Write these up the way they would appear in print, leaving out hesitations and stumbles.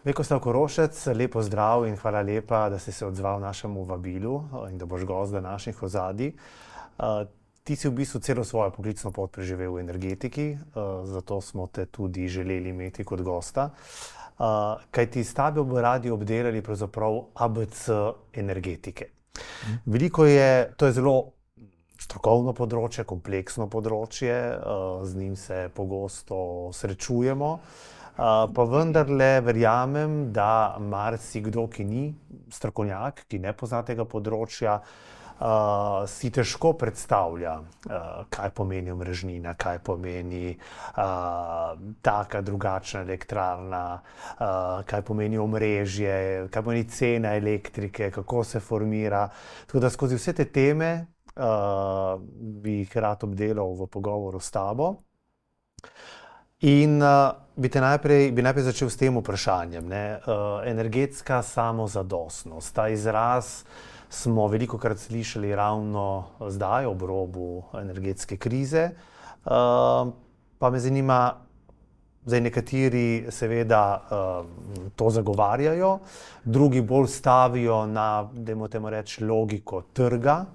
Vekoslav Korošec, lepo zdrav in hvala lepa, da si se odzval našemu vabilu in da boš gost današnjih ozadij. Ti si v bistvu celo svojo poklicno pot preživel v energetiki, zato smo te tudi želeli imeti kot gosta. Kajti s tabo bi radi obdelali pravzaprav ABC energetike. To je zelo strokovno področje, kompleksno področje, z njim se pogosto srečujemo. Pa vendarle verjamem, da marsikdo, ki ni strokovnjak, ki ne pozna tega področja, si težko predstavlja, kaj pomeni omrežnina, kaj pomeni taka drugačna elektrarna, kaj pomeni omrežje, kaj pomeni cena elektrike, kako se formira. Tako da skozi vse te teme bi jih rad obdelal v pogovoru s tabo. In bi najprej začel s tem vprašanjem, energetska samozadostnost. Ta izraz smo velikokrat slišali ravno zdaj, ob robu energetske krize. Pa me zanima, zdaj nekateri seveda to zagovarjajo, drugi bolj stavijo na, dajmo temu reči, logiko trga,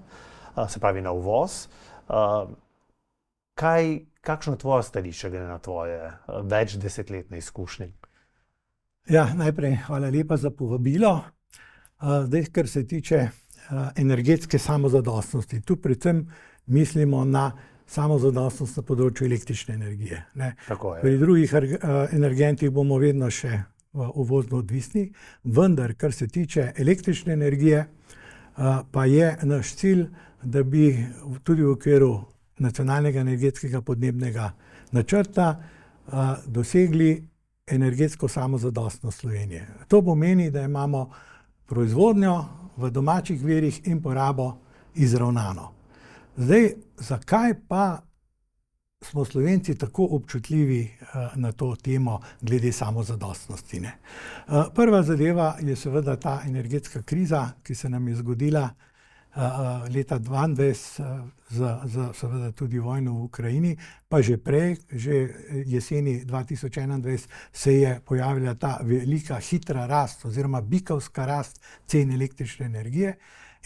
se pravi na uvoz. Kakšno je tvoje stališče glede na tvoje večdesetletne izkušnje? Ja, najprej hvala lepa za povabilo. Zdaj, kar se tiče energetske samozadostnosti, tu predvsem mislimo na samozadostnost na področju električne energije. Tako je. Pri drugih energentih bomo vedno še uvozno odvisni, vendar, kar se tiče električne energije, pa je naš cilj, da bi tudi v okviru nacionalnega energetskega podnebnega načrta dosegli energetsko samozadostnost Slovenije. To pomeni, da imamo proizvodnjo v domačih virih in porabo izravnano. Zdaj, zakaj pa smo Slovenci tako občutljivi na to temo glede samozadostnosti, ne? Prva zadeva je seveda ta energetska kriza, ki se nam je zgodila leta 2022 z seveda tudi vojno v Ukrajini, pa že prej, že jeseni 2021 se je pojavila ta velika hitra rast oziroma bikovska rast cen električne energije.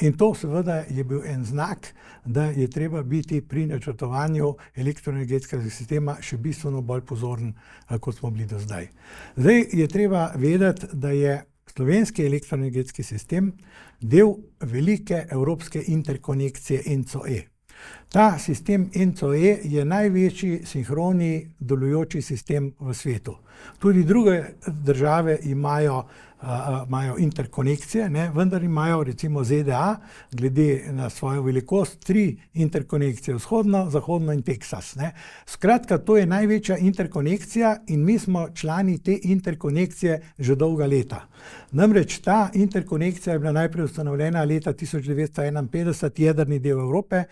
In to seveda je bil en znak, da je treba biti pri načrtovanju elektroenergetskega sistema še bistveno bolj pozoren, kot smo bili do zdaj. Zdaj je treba vedeti, da je slovenski elektroenergetski sistem del velike evropske interkonekcije ENTSO-E. Ta sistem ENTSO-E je največji sinhroni delujoči sistem v svetu. Tudi druge države imajo interkonekcije, vendar imajo recimo ZDA glede na svojo velikost 3 interkonekcije, vzhodno, zahodno in Teksas. Skratka, to je največja interkonekcija in mi smo člani te interkonekcije že dolga leta. Namreč ta interkonekcija je bila najprej ustanovljena leta 1951, jedrni del Evrope,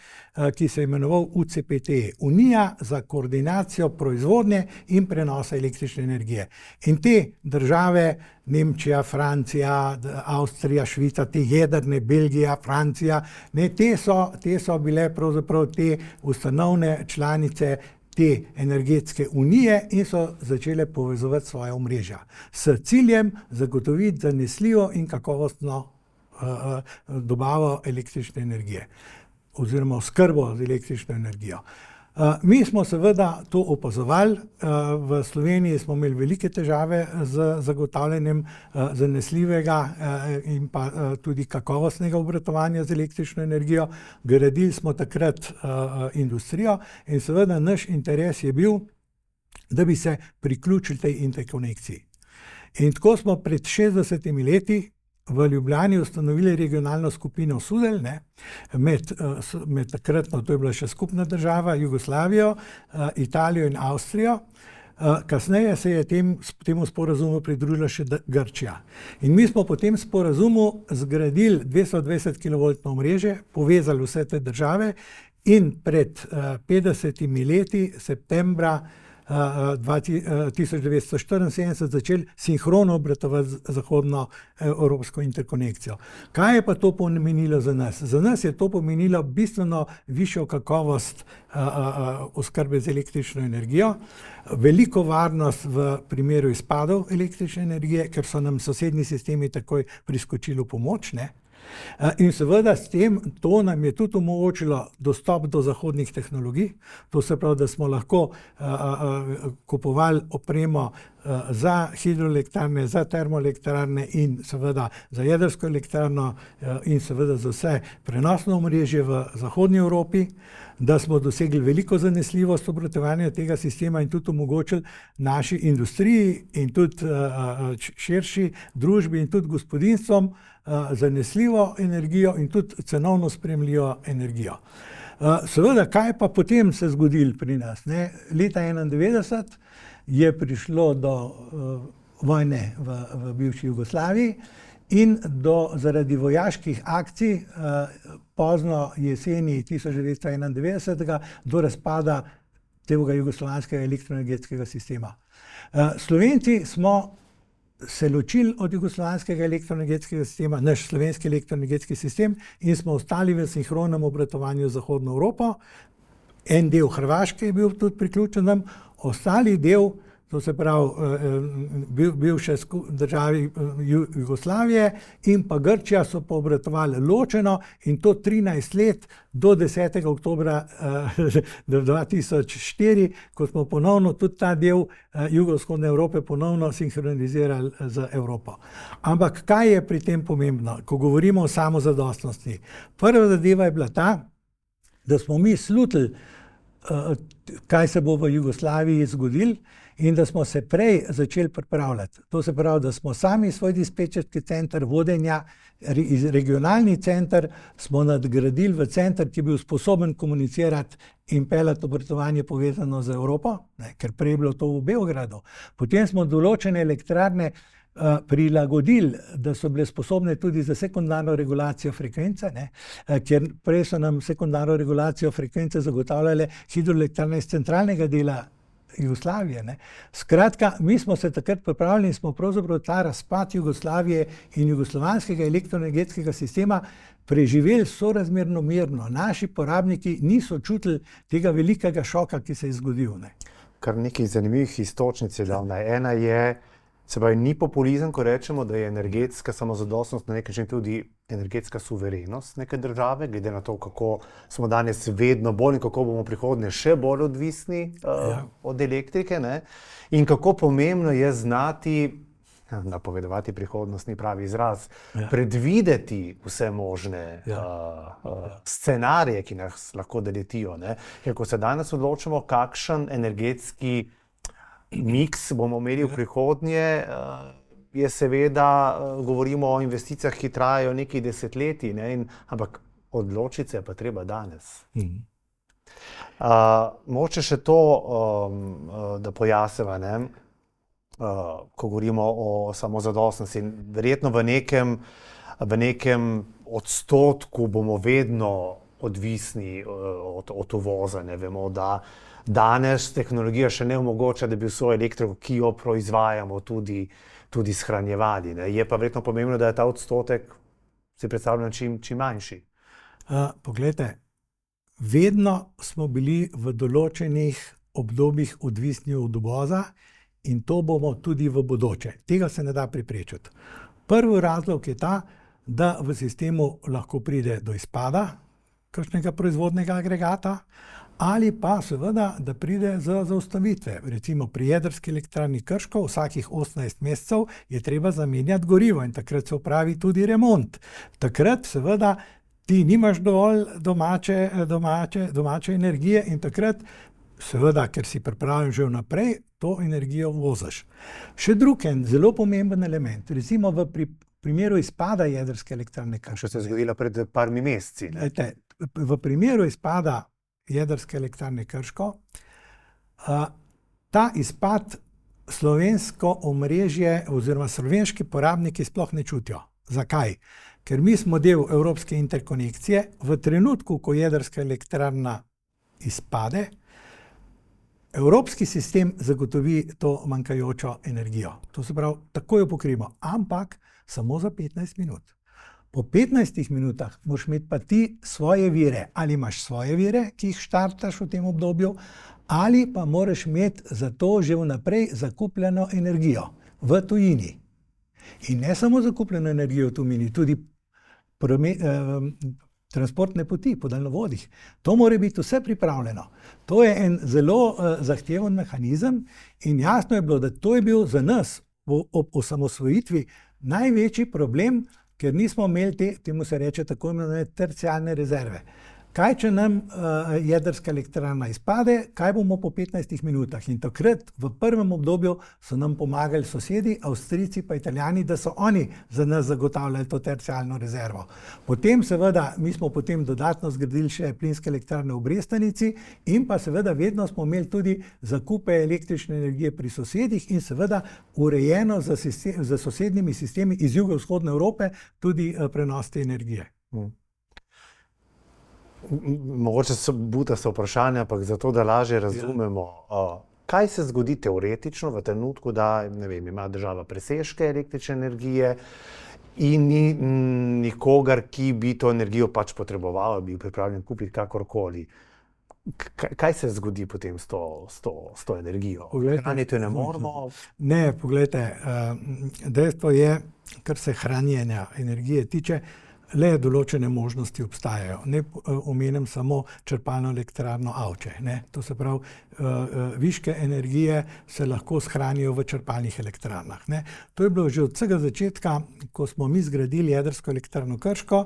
ki se je imenoval UCPTE, Unija za koordinacijo proizvodnje in prenosa električne energije. In te države, Nemčija, Francija, Avstrija, Švica, te jedrne, Belgija, Francija, te so bile pravzaprav te ustanovne članice te energetske unije in so začele povezovati svoje omrežja s ciljem zagotoviti zanesljivo in kakovostno dobavo električne energije oziroma oskrbo z električno energijo. Mi smo seveda to opazovali, v Sloveniji smo imeli velike težave z zagotavljanjem zanesljivega in pa tudi kakovostnega obratovanja z električno energijo. Gradili smo takrat industrijo in seveda naš interes je bil, da bi se priključili tej interkonekciji. In tako smo pred 60 leti v Ljubljani ustanovili regionalno skupino SUDEL, med takratno, to je bila še skupna država, Jugoslavijo, Italijo in Avstrijo. Kasneje se je temu sporazumu pridružila še Grčija. In mi smo po tem sporazumu zgradili 220 kilovoltno omrežje, povezali vse te države in pred 50 leti, septembra 1974 začeli sinhrono obratovati zahodno evropsko interkonekcijo. Kaj je pa to pomenilo za nas? Za nas je to pomenilo bistveno višjo kakovost oskrbe z električno energijo, veliko varnost v primeru izpadov električne energije, ker so nam sosednji sistemi takoj priskočili v pomoč, ne? In seveda s tem to nam je tudi omogočilo dostop do zahodnih tehnologij, to se pravi, da smo lahko kupovali opremo za hidroelektrarne, za termoelektrarne in seveda za jedrsko elektrarno in seveda za vse prenosno omrežje v zahodnji Evropi, da smo dosegli veliko zanesljivost obratovanja tega sistema in tudi omogočili naši industriji in tudi širši družbi in tudi gospodinjstvom zanesljivo energijo in tudi cenovno sprejemljivo energijo. Seveda, kaj pa potem se zgodilo pri nas, ne? Leta 1991 je prišlo do vojne v bivši Jugoslaviji in zaradi vojaških akcij pozno jeseni 1991 do razpada tega jugoslovanskega elektroenergetskega sistema. Slovenci smo se ločili od jugoslovanskega elektroenergetskega sistema, naš slovenski elektroenergetski sistem, in smo ostali v sinhronem obratovanju z Zahodno Evropo. En del Hrvaške je bil tudi priključen nam, ostali del, to se pravi bivše državi Jugoslavije in pa Grčija so pa obratovali ločeno in to 13 let do 10. oktobra 2004, ko smo ponovno tudi ta del jugovzhodne Evrope ponovno sinhronizirali z Evropo. Ampak kaj je pri tem pomembno, ko govorimo o samozadostnosti? Prva zadeva je bila ta, da smo mi slutili, kaj se bo v Jugoslaviji zgodilo, in da smo se prej začeli pripravljati. To se pravi, da smo sami svoj dispečerski center vodenja, regionalni center, smo nadgradili v center, ki je bil sposoben komunicirati in peljati obratovanje povezano z Evropo, ne, ker prej je bilo to v Beogradu. Potem smo določene elektrarne prilagodili, da so bile sposobne tudi za sekundarno regulacijo frekvence, ne, ker prej so nam sekundarno regulacijo frekvence zagotavljale hidroelektrarne iz centralnega dela Jugoslavije, ne. Skratka, mi smo se takrat pripravili in smo pravzaprav ta razpad Jugoslavije in jugoslovanskega elektroenergetskega sistema preživeli sorazmerno mirno. Naši porabniki niso čutili tega velikega šoka, ki se je zgodil, ne. Kar nekaj zanimivih iztočnic je dal. Ena je, se pravi, ni populizem, ko rečemo, da je energetska samozadostnost na nek način tudi energetska suverenost neke države, glede na to, kako smo danes vedno bolj in kako bomo v prihodnje še bolj odvisni od elektrike, ne? In kako pomembno je znati, napovedovati prihodnost ni pravi izraz, predvideti vse možne scenarije, ki nas lahko doletijo, ne? Ker ko se danes odločimo, kakšen energetski miks bomo imeli v prihodnje, je seveda, govorimo o investicijah, ki trajajo nekaj desetletij, ne, ampak odločiti se je pa treba danes. Mogoče še to, da pojasniva, ne, ko govorimo o samozadostnosti. Verjetno v nekem odstotku bomo vedno odvisni od uvoza. Ne vemo, da danes tehnologija še ne omogoča, da bi vso elektriko, ki jo proizvajamo, tudi shranjevali, ne. Je pa verjetno pomembno, da je ta odstotek, si predstavljam, čim manjši. Poglejte, vedno smo bili v določenih obdobjih odvisni od uvoza in to bomo tudi v bodoče. Tega se ne da preprečiti. Prvi razlog je ta, da v sistemu lahko pride do izpada kakšnega proizvodnega agregata, ali pa seveda, da pride do zaustavitve. Recimo pri jedrski elektrarni Krško vsakih 18 mesecev je treba zamenjati gorivo in takrat se opravi tudi remont. Takrat seveda ti nimaš dovolj domače energije in takrat seveda, ker si pripravljen že vnaprej, to energijo voziš. Še drug en zelo pomemben element, recimo v primeru izpada jedrske elektrarne Krško. Še se je zgodilo pred parmi meseci. V primeru izpada jedrske elektrarne Krško, ta izpad slovensko omrežje oziroma slovenski porabniki sploh ne čutijo. Zakaj? Ker mi smo del evropske interkonekcije, v trenutku, ko jedrska elektrarna izpade, Evropski sistem zagotovi to manjkajočo energijo. To se pravi, tako jo pokrijemo, ampak samo za 15 minut. Po 15 minutah moraš imeti pa ti svoje vire. Ali imaš svoje vire, ki jih štartaš v tem obdobju, ali pa moraš imeti za to že vnaprej zakupljeno energijo v tujini. In ne samo zakupljeno energijo v tujini, tudi transportne poti po daljnovodih. To mora biti vse pripravljeno. To je en zelo zahteven mehanizem in jasno je bilo, da to je bil za nas ob osamosvojitvi največji problem, ker nismo imeli temu se reče tako imenovane terciarne rezerve. Kaj, če nam jedrska elektrarna izpade, kaj bomo po 15 minutah? In takrat v prvem obdobju so nam pomagali sosedi, Avstrijci pa Italijani, da so oni za nas zagotavljali to terciarno rezervo. Potem seveda, mi smo potem dodatno zgradili še plinske elektrarne v Brestanici in pa seveda vedno smo imeli tudi zakupe električne energije pri sosedih in seveda urejeno za sosednjimi sistemi iz jugovzhodne Evrope tudi prenos te energije. Mogoče so butasto vprašanja, ampak zato, da lažje razumemo, kaj se zgodi teoretično v trenutku, da ima država presežke električne energije in ni nikogar, ki bi to energijo pač potreboval, bi pripravljen kupiti kakorkoli. Kaj se zgodi potem s to energijo? Hraniti jo ne moramo? Ne, poglejte, dejstvo je, kar se hranjenja energije tiče, le določene možnosti obstajajo. Ne omenim samo črpalno elektrarno Avče. To se pravi, viške energije se lahko shranijo v črpalnih elektrarnah. To je bilo že od vsega začetka, ko smo mi zgradili jedrsko elektrarno Krško,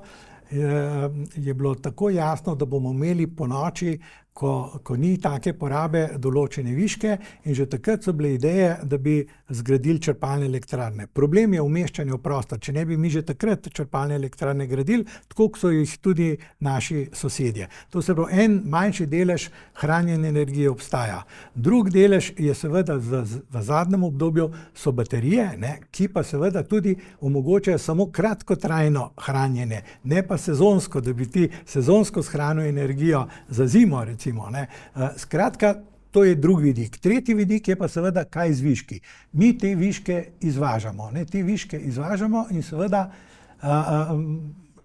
je bilo tako jasno, da bomo imeli po noči, ko ni take porabe, določene viške in že takrat so bile ideje, da bi zgradili črpalne elektrarne. Problem je umeščanje v prostor. Če ne bi mi že takrat črpalne elektrarne gradili, tako so jih tudi naši sosedje. To se pravi, en manjši delež hranjene energije obstaja. Drug delež je seveda v zadnjem obdobju so baterije, ki pa seveda tudi omogočajo samo kratkotrajno hranjenje, ne pa sezonsko, da bi ti sezonsko shranil energijo za zimo, recimo. Skratka, to je drugi vidik. Tretji vidik je pa seveda, kaj z viški. Mi te viške izvažamo. Te viške izvažamo in seveda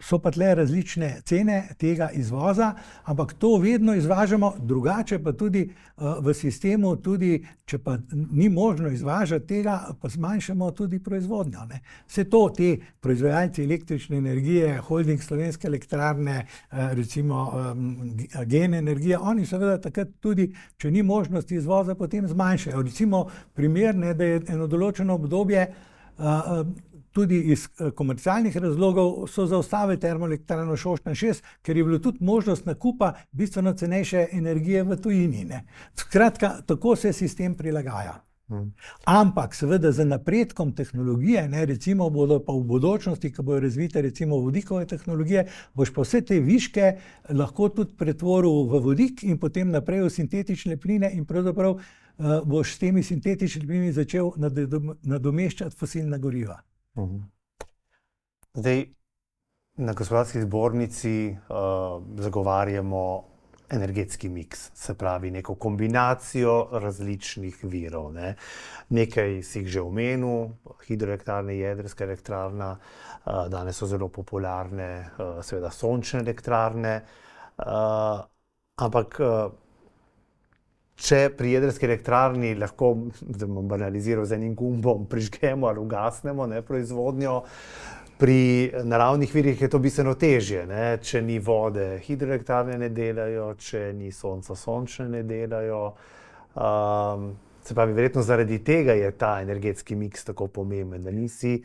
so pa tle različne cene tega izvoza, ampak to vedno izvažamo, drugače pa tudi v sistemu, tudi če pa ni možno izvažati tega, pa zmanjšamo tudi proizvodnjo. Vse to, te proizvajalci električne energije, Holding Slovenske elektrarne, recimo Gen energija, oni seveda takrat tudi, če ni možnosti izvoza, potem zmanjšajo. Recimo primer, da je eno določeno obdobje tudi iz komercialnih razlogov so zaustavili termoelektrarno Šoštanj 6, ker je bilo tudi možnost nakupa bistveno cenejše energije v tujini. Skratka, tako se sistem prilagaja. Ampak seveda z napredkom tehnologije, recimo bodo pa v bodočnosti, ko bodo razvite recimo vodikove tehnologije, boš pa vse te viške lahko tudi pretvoril v vodik in potem naprej v sintetične pline in pravzaprav boš s temi sintetičnimi plini začel nadomeščati fosilna goriva. Zdaj, na Gospodarski zbornici zagovarjamo energetski miks, se pravi neko kombinacijo različnih virov. Nekaj si jih že omenil, hidroelektrarne, jedrska elektrarna, danes so zelo popularne, seveda sončne elektrarne, ampak če pri jedrski elektrarni lahko, da bom banaliziral z enim gumbom, prižgemo ali ugasnemo proizvodnjo, pri naravnih virih je to bistveno težje. Če ni vode, hidroelektrarne ne delajo, če ni sonca, sončne ne delajo. Se pravi, verjetno zaradi tega je ta energetski miks tako pomemben, da nisi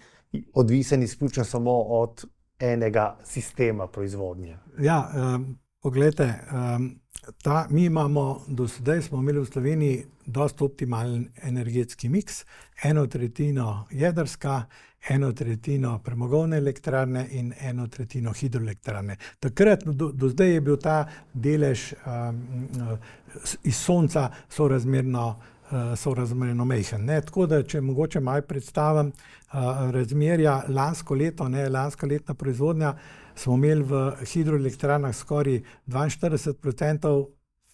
odvisen izključno samo od enega sistema proizvodnje. Ja, poglejte, mi imamo, do sedaj smo imeli v Sloveniji dosti optimalen energetski miks, 1/3 jedrska, 1/3 premogovne elektrarne in 1/3 hidroelektrarne. Takrat, do zdaj je bil ta delež iz sonca sorazmerno majhen. Tako da, če mogoče malo predstavim razmerja lansko leto, lanskoletna proizvodnja, smo imeli v hidroelektrarnah skoraj 42%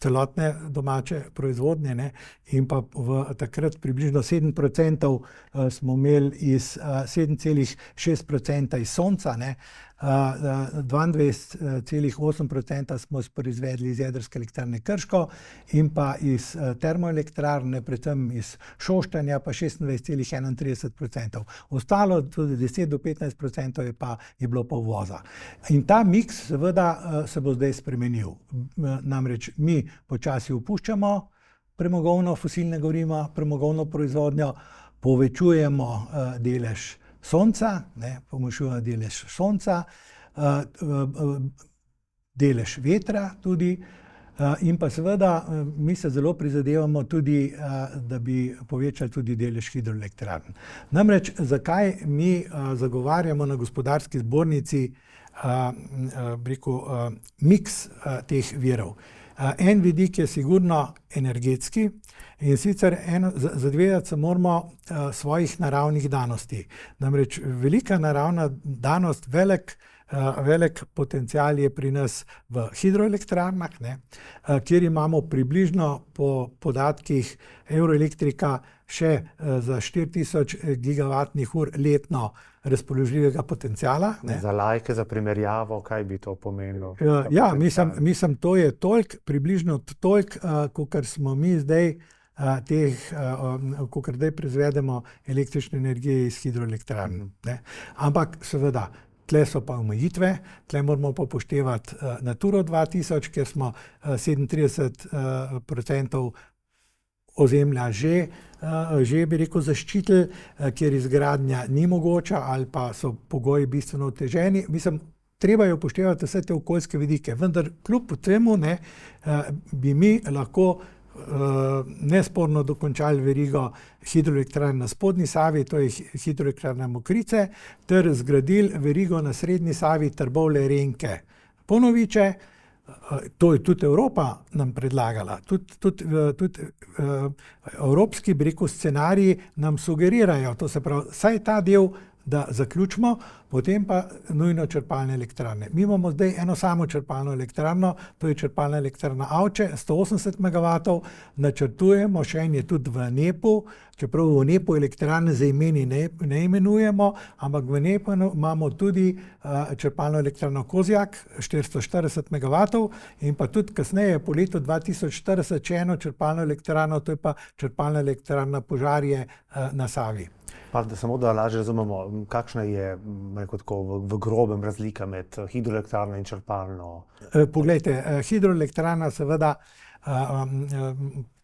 celotne domače proizvodnje, ne, in pa takrat približno 7% smo imeli iz 7,6% iz sonca, ne, 22,8% smo proizvedli iz jedrske elektrarne Krško in pa iz termoelektrarne, predvsem iz Šoštanja, pa 26,31%. Ostalo, tudi 10 do 15% je bilo pa uvoza. In ta miks seveda se bo zdaj spremenil. Namreč mi počasi opuščamo premogovno fosilne goriva, premogovno proizvodnjo, povečujemo delež sonca, delež sonca, delež vetra tudi, in pa seveda mi se zelo prizadevamo tudi, da bi povečali tudi delež hidroelektrarn. Namreč, zakaj mi zagovarjamo na gospodarski zbornici miks teh virov? En vidik je sigurno energetski, in sicer zavedati se moramo svojih naravnih danosti. Namreč velika naravna danost, velik potencial je pri nas v hidroelektrarnah, ne, kjer imamo približno po podatkih Euroelektrika še za 4000 gigavatnih ur letno razpoložljivega potenciala. Za lajke, za primerjavo, kaj bi to pomenilo? Ja, mislim, to je približno toliko, kakor smo mi zdaj kakor zdaj proizvedemo električne energije iz hidroelektrarn. Ampak seveda, tle so pa omejitve, tle moramo pa upoštevati Naturo 2000, kjer smo 37% ozemlja že bi rekel zaščitili, kjer izgradnja ni mogoča ali pa so pogoji bistveno oteženi. Mislim, treba je upoštevati vse te okoljske vidike, vendar kljub temu bi mi lahko nesporno dokončali verigo hidroelektrarn na spodnji Savi, to je hidroelektrarna Mokrice, ter zgradili verigo na srednji Savi Trbovlje, Renke, Ponoviče. To je tudi Evropa nam predlagala. Tudi evropski scenariji nam sugerirajo, to se pravi, saj ta del, da zaključimo, potem pa nujno črpalne elektrarne. Mi imamo zdaj eno samo črpalno elektrarno, to je črpalna elektrarna Avče, 180 MW, načrtujemo, še en je tudi v Nepu, čeprav v Nepu elektrarne za imeni ne imenujemo, ampak v Nepu imamo tudi črpalno elektrarno Kozjak, 440 MW, in pa tudi kasneje, po letu 2040, še eno črpalno elektrarno, to je pa črpalna elektrarna Požarje na Savi. Pa da samo da lažje razumemo, kakšna je v grobem razlika med hidroelektrarno in črpalno? Poglejte, hidroelektrarna seveda,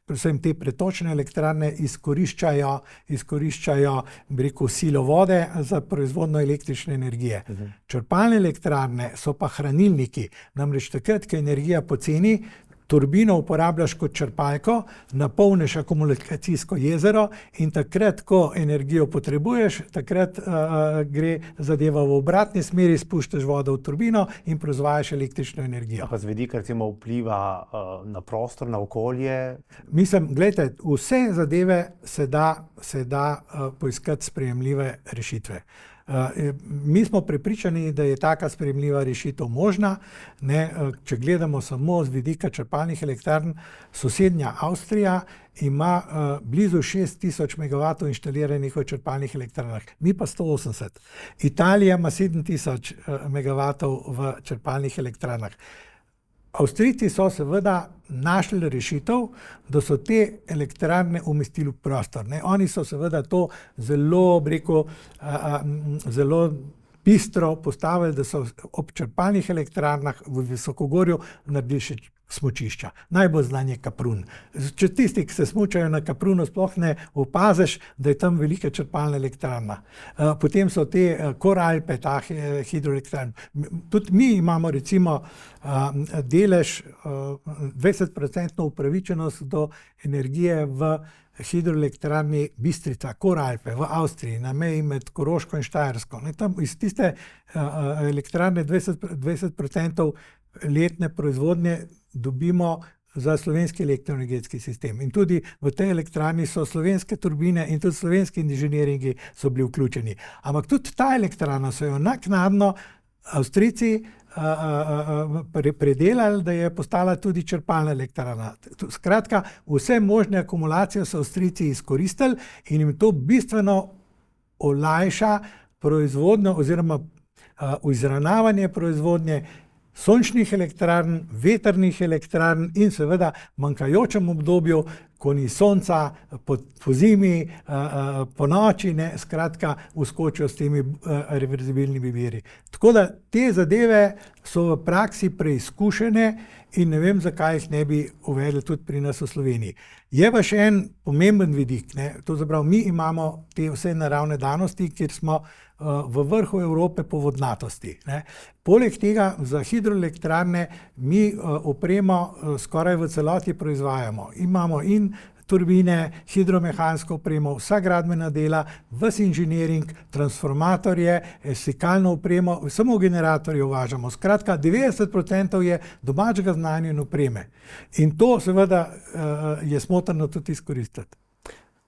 predvsem te pretočne elektrarne izkoriščajo bi rekel, silo vode za proizvodnjo električne energije. Črpalne elektrarne so pa hranilniki, namreč takrat, ko je energija poceni, turbino uporabljaš kot črpalko, napolniš akumulacijsko jezero in takrat, ko energijo potrebuješ, takrat gre zadeva v obratni smeri, spuščaš vodo v turbino in proizvajaš električno energijo. Pa z vidika recimo vpliva na prostor, na okolje? Mislim, gledajte, vse zadeve se da poiskati sprejemljive rešitve. Mi smo prepričani, da je taka sprejemljiva rešitev možna. Če gledamo samo z vidika črpalnih elektrarn, sosednja Avstrija ima blizu 6000 MW inštaliranih v črpalnih elektrarnah, mi pa 180. Italija ima 7000 MW v črpalnih elektrarnah. Avstrijci so seveda našli rešitev, da so te elektrarne umestili v prostor. Oni so seveda to zelo bistro postavili, da so ob črpalnih elektrarnah v Visokogorju naredili še smučišča. Najbolj znan je Kaprun. Če tisti, ki se smučajo na Kaprunu, sploh ne opaziš, da je tam velika črpalna elektrarna. Potem so te Koralpe, ta hidroelektrarna. Tudi mi imamo recimo delež 20% upravičenost do energije v hidroelektrarni Bistrica, Koralpe v Avstriji, na meji med Koroško in Štajersko. Tam iz tiste elektrarne 20% letne proizvodnje dobimo za slovenski elektroenergetski sistem. In tudi v tej elektrarni so slovenske turbine in tudi slovenski inženiringi so bili vključeni. Ampak tudi ta elektrarna so jo naknadno Avstrijci predelali, da je postala tudi črpalna elektrarna. Skratka, vse možne akumulacije so Avstrijci izkoristili in jim to bistveno olajša proizvodnjo oziroma izravnavanje proizvodnje sončnih elektrarn, vetrnih elektrarn in seveda manjkajočem obdobju, ko ni sonca, po zimi, po noči, skratka, vskočijo s temi reverzibilnimi viri. Tako da te zadeve so v praksi preizkušene in ne vem, zakaj jih ne bi uvedli tudi pri nas v Sloveniji. Je pa še en pomemben vidik, to zaprav, mi imamo te vse naravne danosti, kjer smo v vrhu Evrope po vodnatosti. Poleg tega za hidroelektrarne mi opremo skoraj v celoti proizvajamo. Imamo in turbine, hidromehansko opremo, vsa gradbena dela, ves inženiring, transformatorje, sekalno opremo, samo generatorje uvažamo. Skratka, 90% je domačega znanja in opreme. In to seveda je smotrno tudi izkoristiti.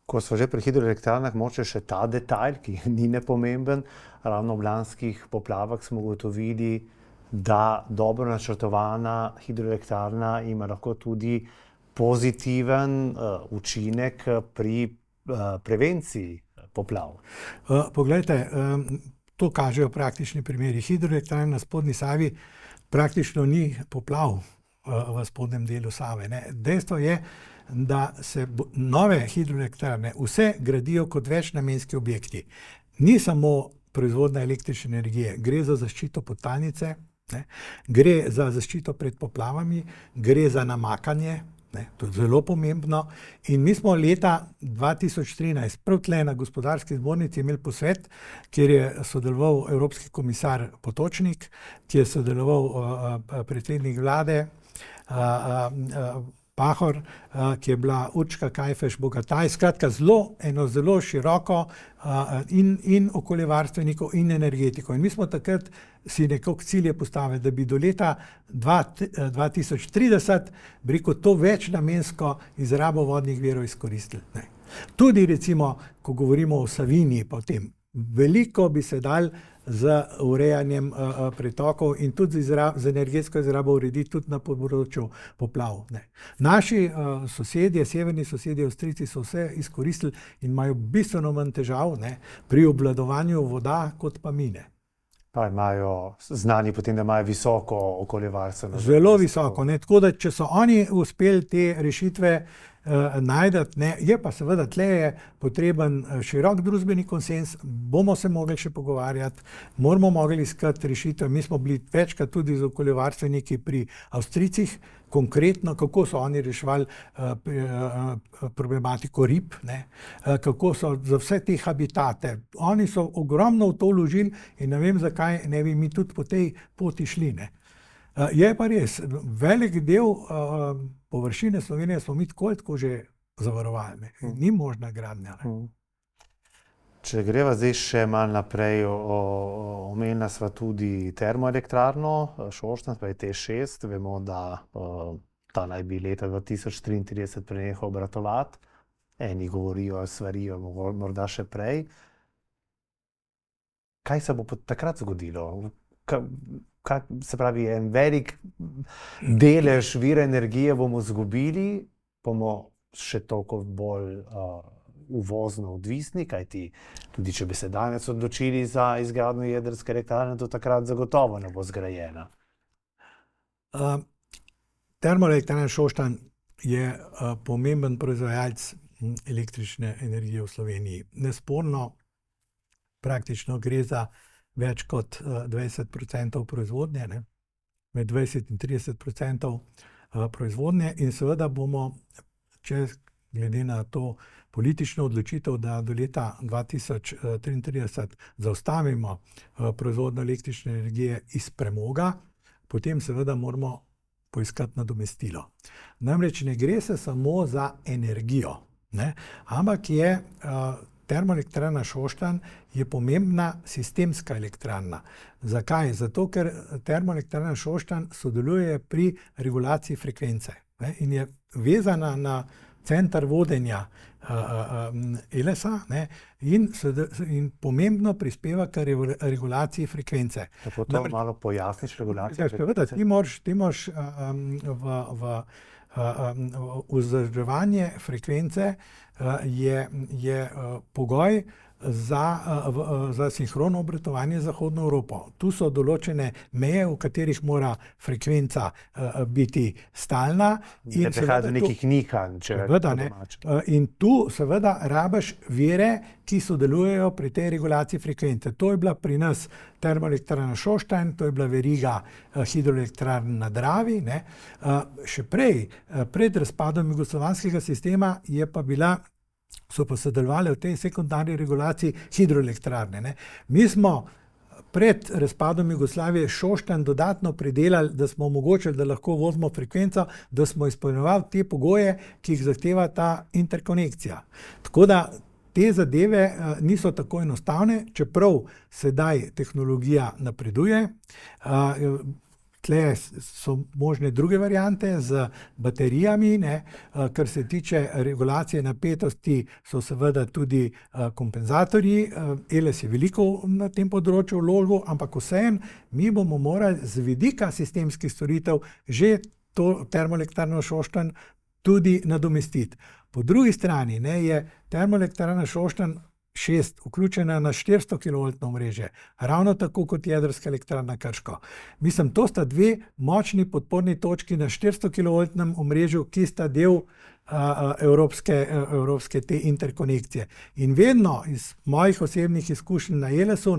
Ko smo že pri hidroelektrarnah, moče še ta detajl, ki ni nepomemben. Ravno v lanskih poplavah smo ugotovili, da dobro načrtovana hidroelektrarna ima lahko tudi pozitiven učinek pri prevenciji poplav. Poglejte, to kažejo praktični primeri. Hidroelektrarna na spodnji Savi praktično ni poplav v spodnjem delu Save. Dejstvo je, da se nove hidroelektrarne vse gradijo kot večnamenski objekti. Ni samo proizvodnja električne energije, gre za zaščito podtalnice, gre za zaščito pred poplavami, gre za namakanje, to je zelo pomembno. In mi smo leta 2013 prav tle na Gospodarski zbornici imeli posvet, kjer je sodeloval evropski komisar Potočnik, kjer je sodeloval predsednik vlade Pahor, ki je bila Urška Kajfež Bogataj, skratka eno zelo široko in okoljevarstvenikov in energetiko. In mi smo takrat si nekako cilje postavili, da bi do leta 2030 to večnamensko izrabo vodnih virov izkoristili. Tudi recimo, ko govorimo o Savinji, potem veliko bi se dal z urejanjem pretokov in tudi z energetsko izrabo urediti tudi na področju poplav. Naši sosedje, severni sosedje Avstrijci so vse izkoristili in imajo bistveno manj težav pri obvladovanju voda kot pa mi. Pa imajo znani potem, da imajo visoko okoljevarstveno. Zelo visoko. Tako da, če so oni uspeli te rešitve najdati, je pa seveda tle je potreben širok družbeni konsens, bomo se mogli še pogovarjati, moramo mogli iskati rešitev. Mi smo bili večkrat tudi z okoljevarstveniki pri Avstrijcih, konkretno, kako so oni reševali problematiko rib, kako so za vse te habitate. Oni so ogromno v to vložili in ne vem, zakaj ne bi mi tudi po tej poti šli. Je pa res, velik del površine Slovenije smo mi tako že zavarovali. Ni možna gradnja. Če greva zdaj še malo naprej, omenila sva tudi termoelektrarno Šoštanj, pa je TEŠ6. Vemo, da ta naj bi leta 2033 prenehal obratovati. Eni govorijo, svarijo, morda še prej. Kaj se bo takrat zgodilo? Se pravi, en velik delež vira energije bomo izgubili, bomo še toliko bolj uvozno odvisni, kajti tudi če bi se danes odločili za izgradnjo jedrske elektrarne, do takrat zagotovo ne bo zgrajena. Termoelektrarna Šoštanj je pomemben proizvajalec električne energije v Sloveniji. Nesporno, praktično gre za več kot 20% proizvodnje, med 20 in 30% proizvodnje in seveda bomo, če glede na to politično odločitev, da do leta 2033 zaustavimo proizvodnjo električne energije iz premoga, potem seveda moramo poiskati nadomestilo. Namreč ne gre se samo za energijo, ampak je termoelektrarna Šoštanj je pomembna sistemska elektrarna. Zakaj? Zato, ker termoelektrarna Šoštanj sodeluje pri regulaciji frekvence in je vezana na center vodenja Elesa, ne, in pomembno prispeva k regulaciji frekvence. Tako to malo pojasniš, regulacijo frekvence? Ti moraš vzdrževanje frekvence je pogoj za sinhrono obratovanje z Zahodno Evropo. Tu so določene meje, v katerih mora frekvenca biti stalna. Ne prihaja do nekih nihanj, če je to domače. In tu seveda rabiš vire, ki sodelujejo pri tej regulaciji frekvence. To je bila pri nas termoelektrarna Šoštanj, to je bila veriga hidroelektrarn na Dravi. Ne. Še pred razpadom jugoslovanskega sistema so pa sodelovali v tej sekundarni regulaciji hidroelektrarne. Ne. Mi smo pred razpadom Jugoslavije Šoštanj dodatno pridelali, da smo omogočili, da lahko vozimo frekvenco, da smo izpolnjevali te pogoje, ki jih zahteva ta interkonekcija. Tako da te zadeve niso tako enostavne, čeprav sedaj tehnologija napreduje. Tle so možne druge variante z baterijami, ne. Kar se tiče regulacije napetosti, so seveda tudi kompenzatorji. Eles je veliko na tem področju vložil, ampak vseeno mi bomo morali z vidika sistemskih storitev že to termoelektrarno Šoštanj tudi nadomestiti. Po drugi strani je termoelektrarna Šoštanj 6 vključena na 400 kV omrežje, ravno tako kot jedrska elektrarna Krško. Mislim, to sta dve močni podporni točki na 400 kV omrežju, ki sta del evropske te interkonekcije. In vedno iz mojih osebnih izkušenj na Elesu,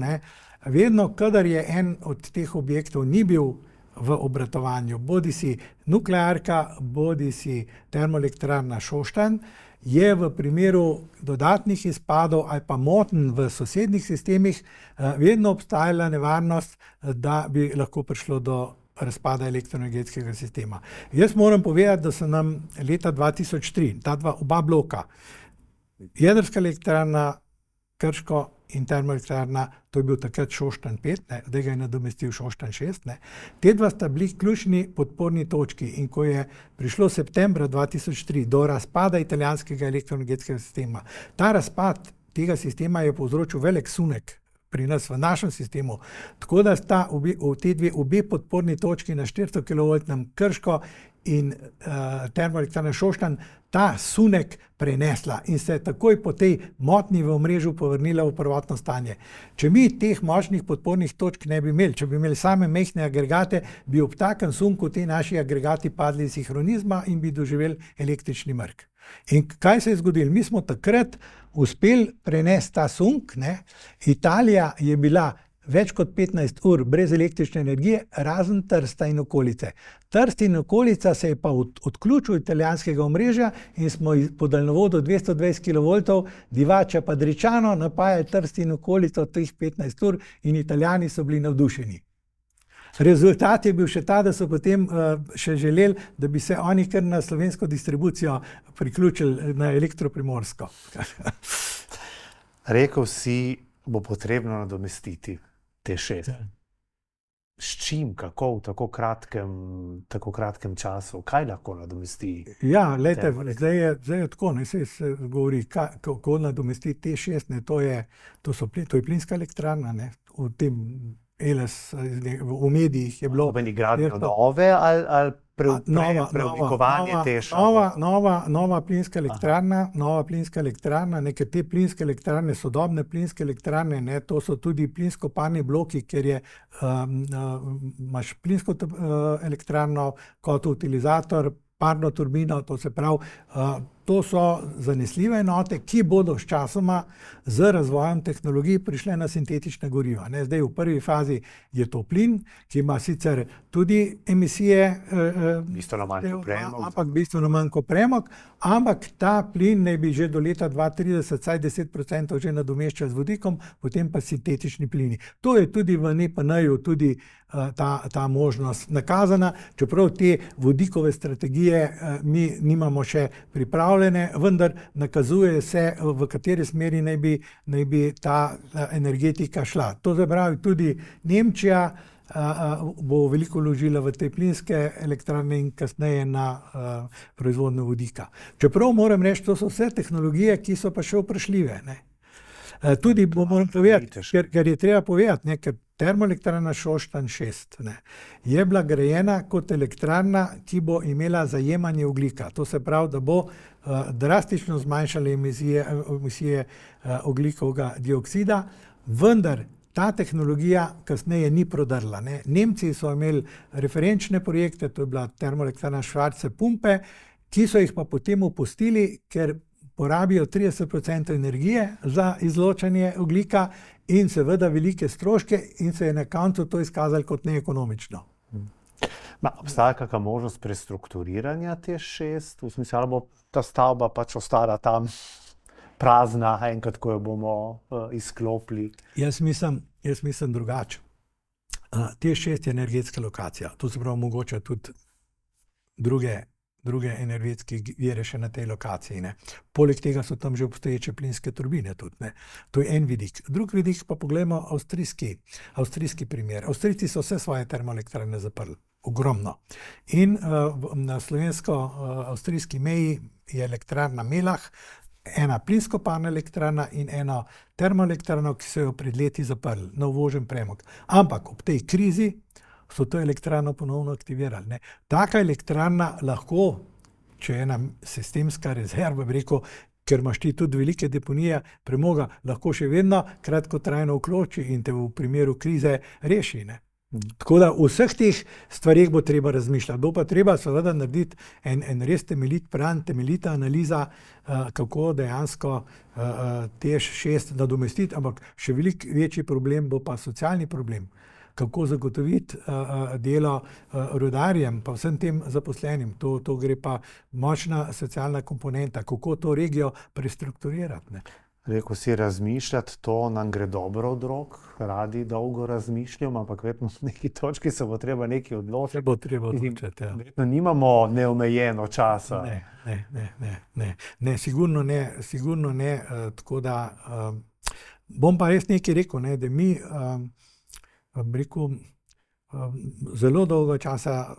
vedno, kadar je en od teh objektov ni bil v obratovanju, bodisi nuklearka, bodisi termoelektrarna Šoštanj, je v primeru dodatnih izpadov ali pa motenj v sosednjih sistemih vedno obstajala nevarnost, da bi lahko prišlo do razpada elektroenergetskega sistema. Jaz moram povedati, da so nam leta 2003, oba bloka, jedrska elektrarna Krško in termoelektrarna, to je bil takrat Šoštanj 5, zdaj ga je nadomestil Šoštanj 6. Te dva sta bili ključni podporni točki in ko je prišlo septembra 2003 do razpada italijanskega elektroenergetskega sistema, ta razpad tega sistema je povzročil velik sunek pri nas v našem sistemu, tako da sta obe podporni točki na 400 kV Krško in termoelektrarna Šoštanj ta sunek prenesla in se takoj po tej motnji v omrežju povrnila v prvotno stanje. Če mi teh močnih podpornih točk ne bi imeli, če bi imeli same majhne agregate, bi ob takem sunku ti naši agregati padli iz sinhronizma in bi doživeli električni mrk. In kaj se je zgodilo? Mi smo takrat uspeli prenesti ta sunk, Italija je bila več kot 15 ur brez električne energije, razen Trsta in okolice. Trst in okolica se je pa odključil italijanskega omrežja in smo po daljnovodu 220 kV Divača Padričano napajali Trst in okolico teh 15 ur in Italijani so bili navdušeni. Rezultat je bil še ta, da so potem še želeli, da bi se oni kar na slovensko distribucijo priključili na elektroprimorsko. Rekel si, bo potrebno nadomestiti te 6. S čim, kako v tako kratkem času? Kaj lahko nadomesti? Ja, lejte, zdaj je tako, se govori, kako nadomesti te 6, to je plinska elektrarna, v tem Eles, v medijih je bilo... Gradnjo nove ali preoblikovanje te nova plinska elektrarna, neke te plinske elektrarne, sodobne plinske elektrarne, to so tudi plinskoparni bloki, ker imaš plinsko elektrarno kot utilizator, parno turbino, to se pravi, to so zanesljive enote, ki bodo sčasoma z razvojem tehnologij prišle na sintetična goriva. Zdaj v prvi fazi je to plin, ki ima sicer tudi emisije, bistveno manj kot premog, ampak ta plin naj bi že do leta 2030 vsaj 10% že nadomeščal z vodikom, potem pa sintetični plini. To je tudi v NEPN-ju tudi ta možnost nakazana, čeprav te vodikove strategije mi nimamo še pripravljene, vendar nakazuje se, v kateri smeri naj bi ta energetika šla. To se pravi, tudi Nemčija bo veliko vložila v te plinske elektrarne in kasneje na proizvodnjo vodika. Čeprav moram reči, to so vse tehnologije, ki so pa še vprašljive, ne. Tudi moram povedati, ker je treba povedati, ne, ker termoelektrarna Šoštanj 6, ne, je bila grajena kot elektrarna, ki bo imela zajemanje ogljika. To se pravi, da bo drastično zmanjšala emisije ogljikovega dioksida, vendar ta tehnologija kasneje ni prodrla, ne. Nemci so imeli referenčne projekte, to je bila termoelektrarna Schwarze Pumpe, ki so jih pa potem opustili, ker porabijo 30% energije za izločanje ogljika in seveda velike stroške in se je na koncu to izkazalo kot neekonomično. Obstaja kakšna možnost prestrukturiranja te 6? V smislu, ali bo ta stavba pač ostala tam prazna, enkrat, ko jo bomo izklopili? Jaz mislim drugače. Te 6 je energetska lokacija, to se pravi mogoče tudi druge energetske vire še na tej lokaciji, ne. Poleg tega so tam že obstoječe plinske turbine tudi, ne. To je en vidik. Drug vidik pa poglejmo avstrijski primer. Avstrijci so vse svoje termoelektrarne zaprli, ogromno. In na slovensko-avstrijski meji je elektrarna Melah, ena plinsko-parna elektrarna in ena termoelektrarna, ki so jo pred leti zaprli, na uvožen premog. Ampak ob tej krizi so to elektrarno ponovno aktivirali, ne. Taka elektrarna lahko, če je ena sistemska rezerva, bi rekel, ker imaš ti tudi velike deponije premoga, lahko še vedno kratkotrajno vključi in te v primeru krize reši, ne. Tako da v vseh teh stvareh bo treba razmišljati. Bo pa treba seveda narediti en res temeljita analiza, kako dejansko TEŠ 6 nadomestiti, ampak še veliko večji problem bo pa socialni problem. Kako zagotoviti delo rudarjem, pa vsem tem zaposlenim. To gre pa močna socialna komponenta, kako to regijo prestrukturirati, ne. Rekel si razmišljati, to nam gre dobro od rok, radi dolgo razmišljamo, ampak verjetno v neki točki se bo treba nekaj odločiti. Se bo treba odločiti, ja. Verjetno nimamo neomejeno časa. Ne, sigurno ne, tako da bom pa res nekaj rekel, ne, da mi zelo dolgo časa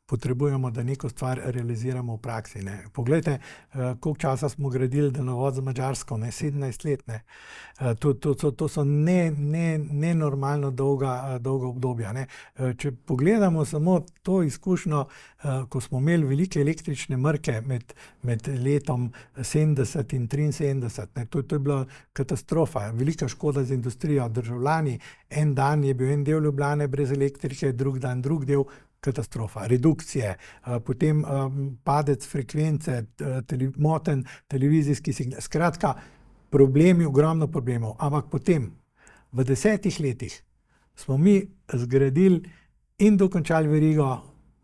potrebujemo, da neko stvar realiziramo v praksi, ne. Poglejte, koliko časa smo gradili daljnovod z Madžarsko, ne, 17 let, ne. To so nenormalno dolga obdobja, ne. Če pogledamo samo to izkušnjo, ko smo imeli velike električne mrke med letom 70 in 73, ne, to je bila katastrofa, velika škoda za industrijo, državljani, en dan je bil en del Ljubljane brez elektrike, drug dan drug del, katastrofa, redukcije, potem padec frekvence, moten televizijski signal. Skratka, problemi, ogromno problemov. Ampak potem, v 10 letih, smo mi zgradili in dokončali verigo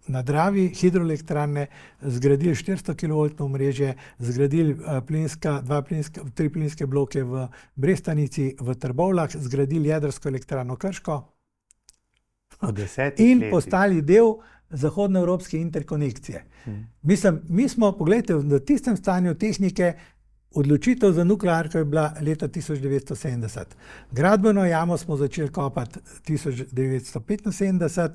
na Dravi, hidroelektrarne, zgradili 400 kV omrežje, zgradili 3 plinske bloke v Brestanici, v Trbovljah, zgradili jedrsko elektrarno Krško, in postali del zahodnoevropske interkonekcije. Mislim, mi smo, poglejte, v tistem stanju tehnike, odločitev za nuklearko je bila leta 1970. Gradbeno jamo smo začeli kopati 1975,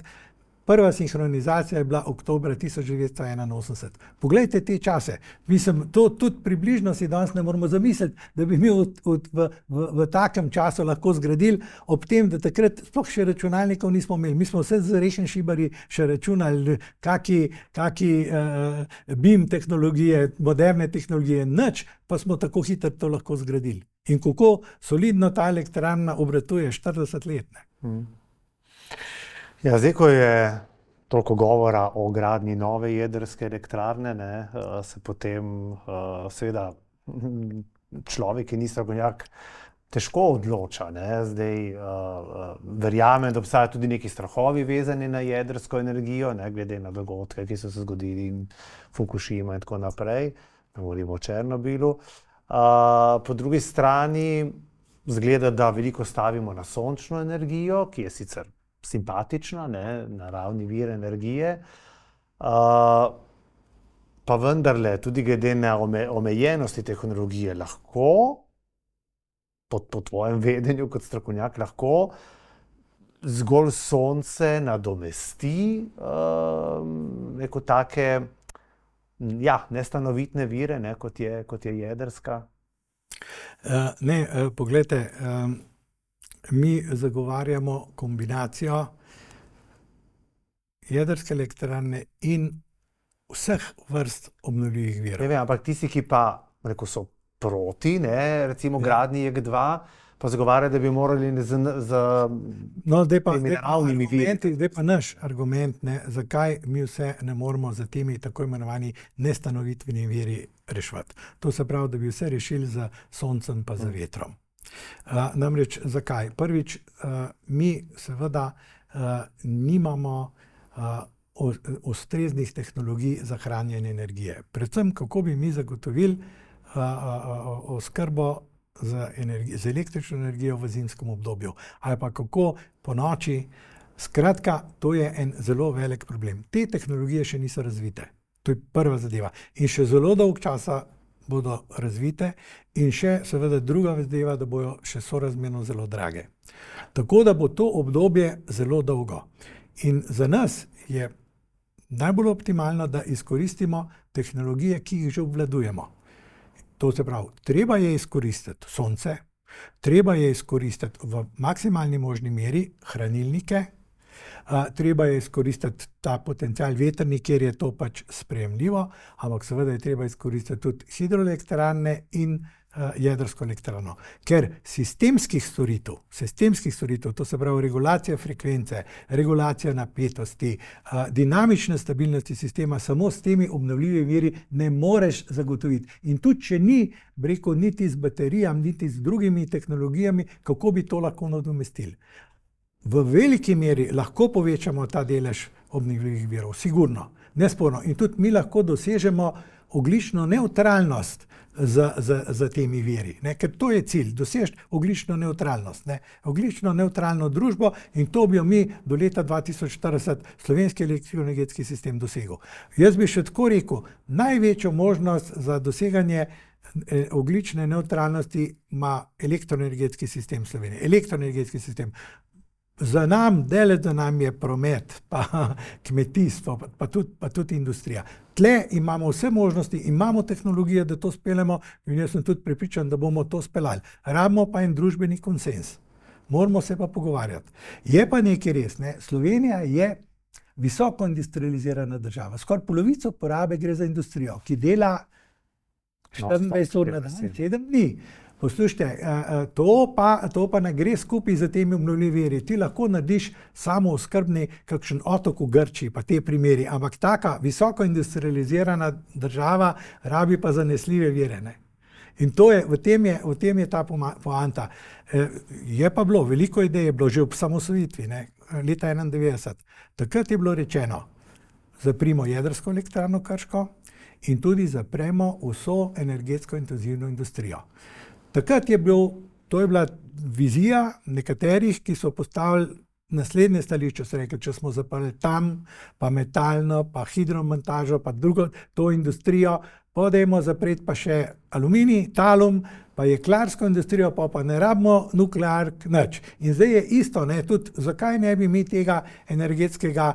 prva sinhronizacija je bila oktobra 1981. Poglejte te čase. Mislim, to tudi približno si danes ne moramo zamisliti, da bi mi v takem času lahko zgradili, ob tem, da takrat sploh še računalnikov nismo imeli. Mi smo vse z rešenšibarji še računali, kaki BIM tehnologije, moderne tehnologije, nič, pa smo tako hitro to lahko zgradili. In kako solidno ta elektrarna obratuje 40 let, ne. Ja, zdaj, ko je toliko govora o gradnji nove jedrske elektrarne, ne, se potem seveda človek, ki ni strokovnjak, težko odloča, ne. Zdaj, verjamem, da obstajajo tudi neki strahovi vezani na jedrsko energijo, ne, glede na dogodke, ki so se zgodili, Fukušima in tako naprej, govorimo o Černobilu. Po drugi strani izgleda, da veliko stavimo na sončno energijo, ki je sicer simpatična, ne, naravni vir energije, pa vendarle tudi glede na omejenosti tehnologije lahko, po tvojem vedenju kot strokovnjak, lahko zgolj sonce nadomesti neko take nestanovitne vire, ne, kot je jedrska? Poglejte, mi zagovarjamo kombinacijo jedrske elektrarne in vseh vrst obnovljivih virov. Ne vem, ampak tisti, ki pa so proti, ne, recimo gradnji JEK2, pa zagovarjajo, da bi morali mineralnimi viri. Zdaj pa naš argument, ne, zakaj mi vse ne moremo za temi tako imenovani nestanovitvenimi viri reševati. To se pravi, da bi vse rešili z soncem pa z vetrom. Namreč zakaj? Prvič, mi seveda nimamo ustreznih tehnologij za hranjenje energije. Predvsem, kako bi mi zagotovili oskrbo z električno energijo v zimskem obdobju. Ali pa kako po noči. Skratka, to je en zelo velik problem. Te tehnologije še niso razvite. To je prva zadeva. In še zelo dolg časa bodo razvite in še seveda druga zadeva, da bojo še sorazmerno zelo drage. Tako da bo to obdobje zelo dolgo. In za nas je najbolj optimalno, da izkoristimo tehnologije, ki jih že obvladujemo. To se pravi, treba je izkoristiti sonce, treba je izkoristiti v maksimalni možni meri hranilnike, treba je izkoristiti ta potencial vetrni, kjer je to pač sprejemljivo, ampak seveda je treba izkoristiti tudi hidroelektrarne in jedrsko elektrarno. Ker sistemskih storitev, to se pravi regulacija frekvence, regulacija napetosti, dinamične stabilnosti sistema, samo s temi obnovljivimi viri ne moreš zagotoviti. In tudi, če ni, niti z baterijami, niti z drugimi tehnologijami, kako bi to lahko nadomestili. V veliki meri lahko povečamo ta delež obnovljivih virov, sigurno, nesporno. In tudi mi lahko dosežemo ogljično nevtralnost z temi viri, ne? Ker to je cilj, doseči ogljično nevtralnost, ne? Ogljično nevtralno družbo, in to bi jo mi do leta 2040 slovenski elektroenergetski sistem dosegel. Jaz bi še tako rekel, največjo možnost za doseganje ogljične nevtralnosti ima elektroenergetski sistem Slovenije. Elektroenergetski sistem. Za nam je promet, pa kmetijstvo, pa tudi industrija. Tle imamo vse možnosti, imamo tehnologije, da to speljemo, in jaz sem tudi prepričan, da bomo to speljali. Rabimo pa en družbeni konsens. Moramo se pa pogovarjati. Je pa nekaj res, ne? Slovenija je visoko industrializirana država. Skoraj polovico porabe gre za industrijo, ki dela 24 ur na dan, 7 dni. Poslušajte, to pa ne gre skupaj z temi obnovljivimi viri. Ti lahko narediš samo oskrbni kakšen otok v Grčiji, pa te primeri, ampak taka visoko industrializirana država rabi pa zanesljive vire, ne. In v tem je ta poanta. Je pa bilo, veliko idej je bilo že ob osamosvojitvi, ne, leta 1991. Takrat je bilo rečeno, zaprimo jedrsko elektrarno Krško in tudi zapremo vso energetsko intenzivno industrijo. Takrat je bila vizija nekaterih, ki so postavili naslednje stališče, so rekli, če smo zaprli tam, pa metalno, pa hidromontažo, pa drugo, to industrijo, podajmo zapreti pa še aluminij, talum, pa jeklarsko industrijo, pa ne rabimo nukleark nič. In zdaj je isto, ne, tudi zakaj ne bi mi tega energetskega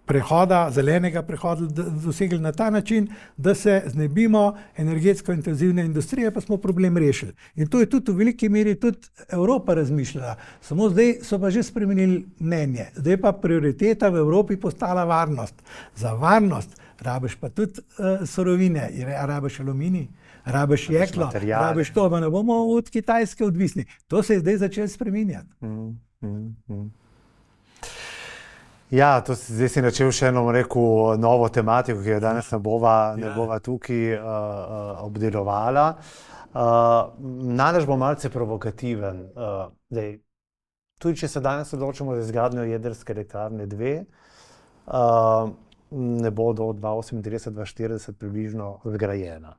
prehoda, zelenega prehoda dosegli na ta način, da se znebimo energetsko intenzivne industrije, pa smo problem rešili. In to je tudi v veliki meri tudi Evropa razmišljala. Samo zdaj so pa že spremenili mnenje. Zdaj pa prioriteta v Evropi postala varnost. Za varnost rabiš pa tudi surovine, rabiš aluminij, rabiš jeklo, rabiš to, pa ne bomo od Kitajske odvisni. To se je zdaj začelo spreminjati. Ja, zdaj si načel še eno, novo tematiko, ki jo danes ne bova tukaj obdelovala. Najbrž bo malce provokativen. Tudi če se danes odločimo za izgradnjo jedrske elektrarne 2, ne bo do 2038-2040 približno zgrajena.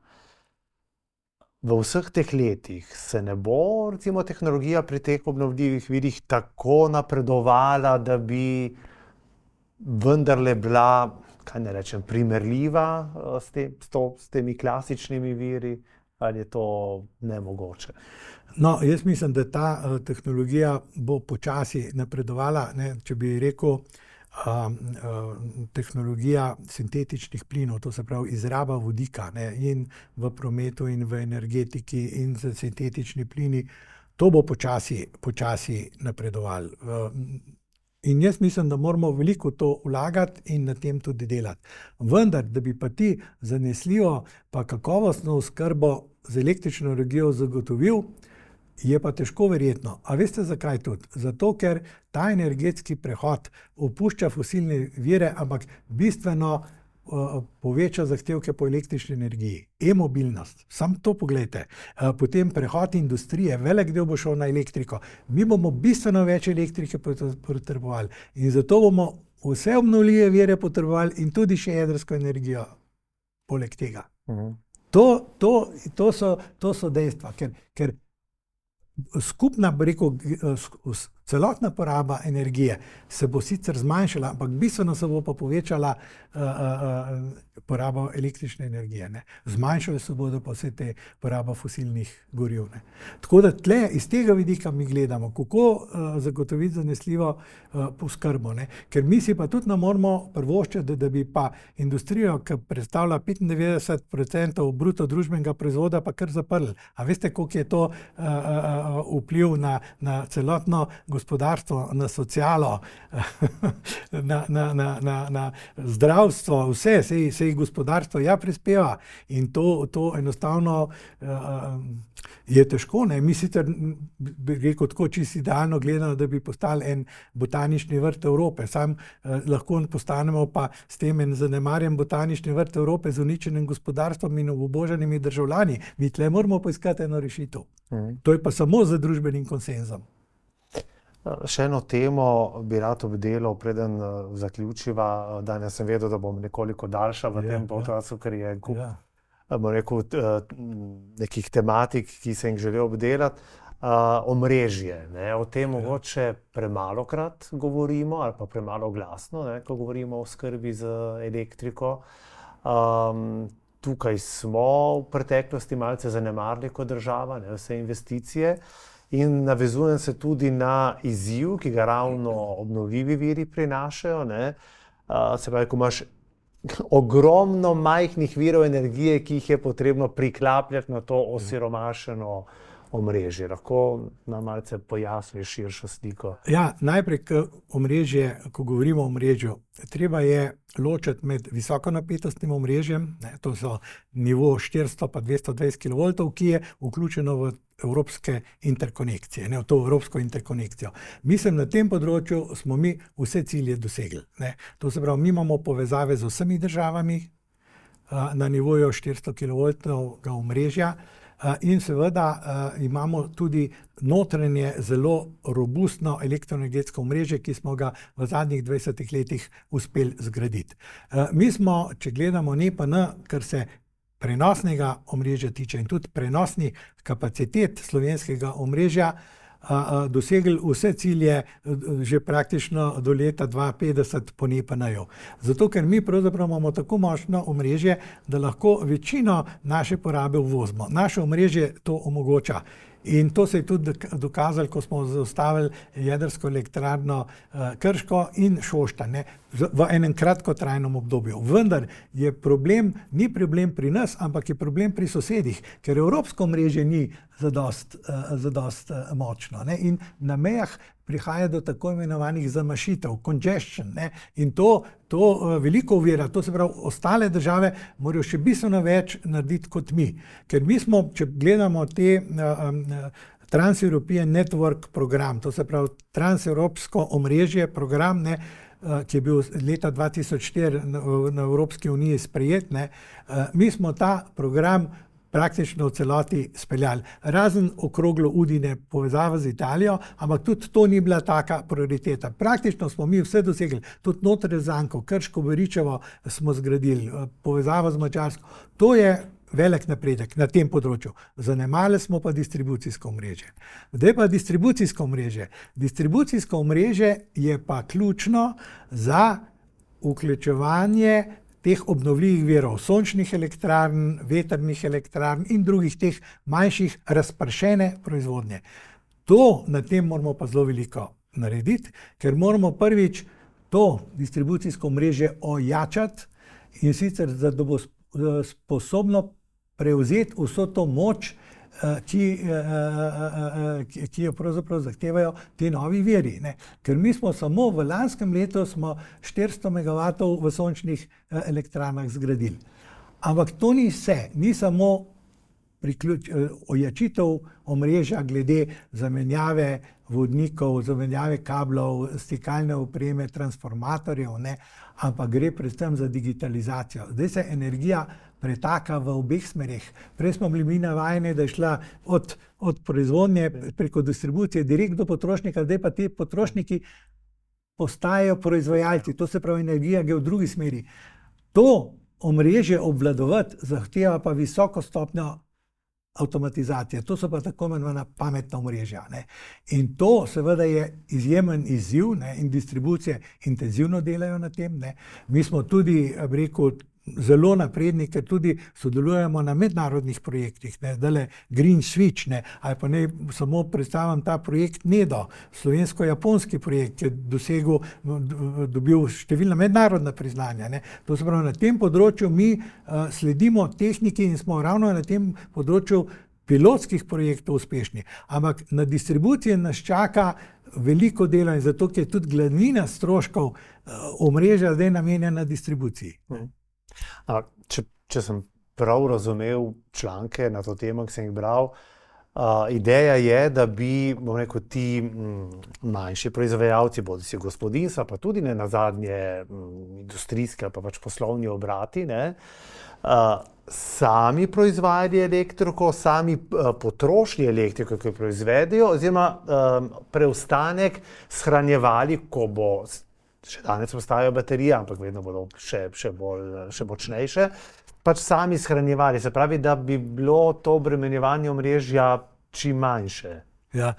V vseh teh letih se ne bo, recimo, tehnologija pri teh obnovljivih virih tako napredovala, da bi vendarle bila, kaj ne rečem, primerljiva s temi klasičnimi viri? ali je to nemogoče? No, jaz mislim, da ta tehnologija bo počasi napredovala, ne, če bi rekel, tehnologija sintetičnih plinov, to se pravi izraba vodika, ne, in v prometu in v energetiki in z sintetični plini, to bo počasi napredovalo. In jaz mislim, da moramo veliko to vlagati in na tem tudi delati. Vendar, da bi pa ti zanesljivo pa kakovostno oskrbo z električno energijo zagotovil, je pa težko verjetno. A veste zakaj tudi? Zato, ker ta energetski prehod opušča fosilne vire, ampak bistveno poveča zahtevke po električni energiji. E-mobilnost, samo to poglejte. Potem prehod industrije, velik del bo šel na elektriko. Mi bomo bistveno več elektrike potrebovali in zato bomo vse obnovljive vire potrebovali in tudi še jedrsko energijo poleg tega. To so dejstva, ker skupna, bi rekel, celotna poraba energije se bo sicer zmanjšala, ampak bistveno se bo pa povečala poraba električne energije. Ne. Zmanjšale se bodo pa vse te poraba fosilnih goriv. Ne. Tako da tle iz tega vidika mi gledamo, kako zagotoviti zanesljivo oskrbo. Ker mi si pa tudi ne moramo privoščiti, da bi pa industrijo, ki predstavlja 95% bruto družbenega proizvoda, pa kar zaprli. A veste, koliko je to vpliv na celotno gospodarstvo, na socialo, na zdravstvo, vse, sej gospodarstvo prispeva in to enostavno je težko. Ne? Mi sicer, bi rekel tako, čisto idealno gledano, da bi postali en botanični vrt Evrope, sam lahko postanemo pa s tem en zanemarjen botanični vrt Evrope z uničenim gospodarstvom in obubožanimi državljani. Mi tle moramo poiskati eno rešitev. To je pa samo z družbenim konsenzom. Še eno temo bi rad obdelal, preden zaključiva. Danes sem vedel, da bom nekoliko daljša v tem podcastu, ker je bom rekel, nekih tematik, ki sem jih želel obdelati. Omrežje. Ne? O tem mogoče premalokrat govorimo ali pa premalo glasno, ne? Ko govorimo o skrbi z elektriko. Tukaj smo v preteklosti malce zanemarili kot država, ne? Vse investicije. In navezujem se tudi na izziv, ki ga ravno obnovljivi viri prinašajo. Ne? Se pravi, ko imaš ogromno majhnih virov energije, ki jih je potrebno priklapljati na to osiromašeno omrežje. Lahko nam malce pojasniš širšo sliko? Ja, najprej omrežje, ko govorimo o omrežju, treba je ločiti med visokonapetostnim omrežjem, ne, to so nivo 400 pa 220 kV, ki je vključeno v evropske interkonekcije, ne, v to evropsko interkonekcijo. Mislim, na tem področju smo mi vse cilje dosegli. Ne. To se pravi, mi imamo povezave z vsemi državami na nivoju 400 kV omrežja, in seveda imamo tudi notranje zelo robustno elektroenergetsko omrežje, ki smo ga v zadnjih 20 letih uspeli zgraditi. Mi smo, če gledamo NEPN, kar se prenosnega omrežja tiče in tudi prenosnih kapacitet slovenskega omrežja, dosegli vse cilje že praktično do leta 2050 po NEPN-ju. Zato, ker mi pravzaprav imamo tako močno omrežje, da lahko večino naše porabe uvozimo. Naše omrežje to omogoča. In to se je tudi dokazalo, ko smo zaustavili jedrsko elektrarno Krško in Šoštanj, ne, v enem kratkotrajnem obdobju. Vendar je problem, ni problem pri nas, ampak je problem pri sosedih, ker evropsko omrežje ni zadost močno. Ne, in na mejah prihaja do tako imenovanih zamašitev, congestion, ne, in to veliko ovira. To se pravi, ostale države morajo še bistveno več narediti kot mi. Ker mi smo, če gledamo te Trans-European Network program, to se pravi transevropsko omrežje program, ne, ki je bil leta 2004 na Evropski uniji sprejet, ne, mi smo ta program praktično v celoti speljali. Razen okroglo Udine povezava z Italijo, ampak tudi to ni bila taka prioriteta. Praktično smo mi vse dosegli. Tudi Notre Zanko, Krško, Beričevo smo zgradili, povezava z Madžarsko. To je velik napredek na tem področju. Zanemarili smo pa distribucijsko omrežje. Zdaj pa distribucijsko omrežje. Distribucijsko omrežje je pa ključno za vključevanje teh obnovljivih virov, sončnih elektrarn, vetrnih elektrarn in drugih teh manjših razpršene proizvodnje. Na tem moramo pa zelo veliko narediti, ker moramo prvič to distribucijsko omrežje ojačati in sicer, da bo sposobno prevzeti vso to moč, ki jo pravzaprav zahtevajo ti novi viri, ne. Ker mi smo samo v lanskem letu 400 megavatov v sončnih elektrarnah zgradili. Ampak to ni vse, ni samo ojačitev omrežja glede zamenjave vodnikov, zamenjave kablov, stikalne opreme, transformatorjev, ne, ampak gre predvsem za digitalizacijo. Zdaj se energija pretaka v obeh smereh. Prej smo bili mi navajeni, da je šla od proizvodnje preko distribucije direkt do potrošnika, zdaj pa ti potrošniki postajajo proizvajalci, to se pravi, energija gre v drugi smeri. To omrežje obvladovati zahteva pa visoko stopnjo avtomatizacije. To so pa tako imenovana pametna omrežja, ne. In to seveda je izjemen izziv, ne, in distribucije intenzivno delajo na tem, ne. Mi smo tudi, bi rekel, zelo napredni, ker tudi sodelujemo na mednarodnih projektih, ne, zdajle Green Switch, ne, ali pa ne samo predstavljam ta projekt NEDO, slovensko-japonski projekt, ki je dobil številna mednarodna priznanja, ne. To se pravi, na tem področju mi sledimo tehniki in smo ravno na tem področju pilotskih projektov uspešni. Ampak na distribuciji nas čaka veliko dela in zato, ker je tudi glavnina stroškov omrežja zdaj namenjena distribuciji. Če sem prav razumel članke na to temo, ki sem jih bral, ideja je, da bi, bom rekel, ti manjši proizvajalci, bodisi gospodinjstva, pa tudi ne nazadnje industrijske pa pač poslovni obrati, ne, sami proizvajali elektriko, sami potrošili elektriko, ki jo proizvedejo, oziroma preostanek shranjevali, ko bo še danes postajajo baterije, ampak vedno bodo še močnejše, pač sami shranjevali. Se pravi, da bi bilo to obremenjevanje omrežja čim manjše. Ja,